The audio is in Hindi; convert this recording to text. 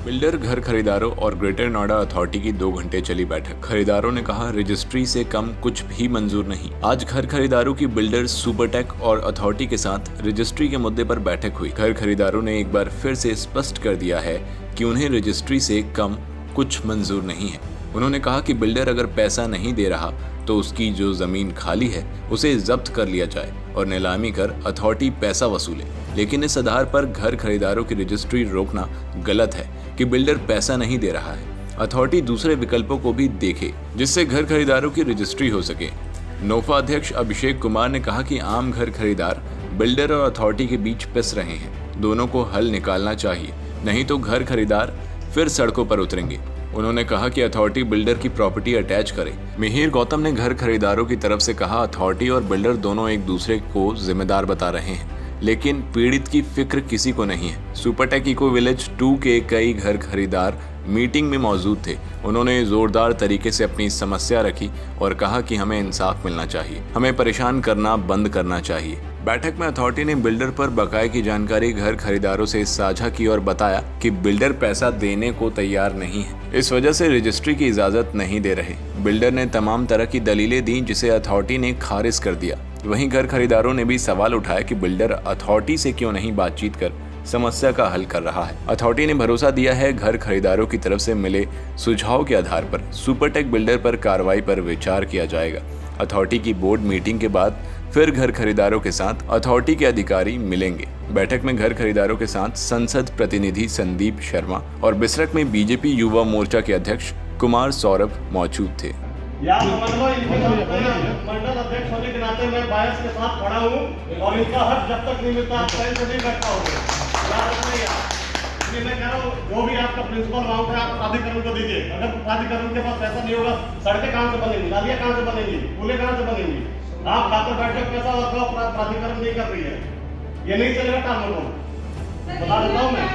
बिल्डर, घर खरीदारों और ग्रेटर नोएडा अथॉरिटी की 2 घंटे चली बैठक। खरीदारों ने कहा रजिस्ट्री से कम कुछ भी मंजूर नहीं। आज घर खरीदारों की बिल्डर, सुपरटेक और अथॉरिटी के साथ रजिस्ट्री के मुद्दे पर बैठक हुई। घर खरीदारों ने एक बार फिर से स्पष्ट कर दिया है कि उन्हें रजिस्ट्री से कम कुछ मंजूर नहीं है। उन्होंने कहा कि बिल्डर अगर पैसा नहीं दे रहा तो उसकी जो जमीन खाली है उसे जब्त कर लिया जाए और नीलामी कर अथॉरिटी पैसा वसूले। लेकिन इस आधार पर घर खरीदारों की रजिस्ट्री रोकना गलत है कि बिल्डर पैसा नहीं दे रहा है। अथॉरिटी दूसरे विकल्पों को भी देखे जिससे घर खरीदारों की रजिस्ट्री हो सके। नोफा अध्यक्ष अभिषेक कुमार ने कहा कि आम घर खरीदार बिल्डर और अथॉरिटी के बीच पिस रहे हैं। दोनों को हल निकालना चाहिए, नहीं तो घर खरीदार फिर सड़कों पर उतरेंगे। उन्होंने कहा कि अथॉरिटी बिल्डर की प्रॉपर्टी अटैच करे। मिहिर गौतम ने घर खरीदारों की तरफ से कहा अथॉरिटी और बिल्डर दोनों एक दूसरे को जिम्मेदार बता रहे हैं, लेकिन पीड़ित की फिक्र किसी को नहीं है। सुपरटेक इको विलेज 2 के कई घर खरीदार मीटिंग में मौजूद थे। उन्होंने जोरदार तरीके से अपनी समस्या रखी और कहा कि हमें इंसाफ मिलना चाहिए, हमें परेशान करना बंद करना चाहिए। बैठक में अथॉरिटी ने बिल्डर पर बकाये की जानकारी घर खरीदारों से साझा की और बताया कि बिल्डर पैसा देने को तैयार नहीं है, इस वजह से रजिस्ट्री की इजाजत नहीं दे रहे। बिल्डर ने तमाम तरह की दलीलें दी जिसे अथॉरिटी ने खारिज कर दिया। वहीं घर खरीदारों ने भी सवाल उठाया कि बिल्डर अथॉरिटी से क्यों नहीं बातचीत कर समस्या का हल कर रहा है। अथॉरिटी ने भरोसा दिया है घर खरीदारों की तरफ से मिले सुझाव के आधार पर सुपरटेक बिल्डर पर कार्रवाई पर विचार किया जाएगा। अथॉरिटी की बोर्ड मीटिंग के बाद फिर घर खरीदारों के साथ अथॉरिटी के अधिकारी मिलेंगे। बैठक में घर खरीदारों के साथ संसद प्रतिनिधि संदीप शर्मा और बिसरक में बीजेपी युवा मोर्चा के अध्यक्ष कुमार सौरभ मौजूद थे। मंडल अध्यक्ष होने के नाते मैं बायस के साथ खड़ा हूँ और इनका हक जब तक नहीं मिलता आप टाइम से नहीं बैठा होगा। इसलिए मैं कह रहा हूँ जो भी आपका प्रिंसिपल अमाउंट है आप प्राधिकरण को दीजिए। अगर प्राधिकरण के पास पैसा नहीं होगा, सड़कें कहाँ से बनेंगी, नालियाँ कहाँ से बनेंगी, पुलें कहाँ से बनेंगी? आप खाकर बैठ कर पैसा और प्राधिकरण नहीं कर रही है, ये नहीं चलेगा काम लोगों। बता देता हूँ मैं।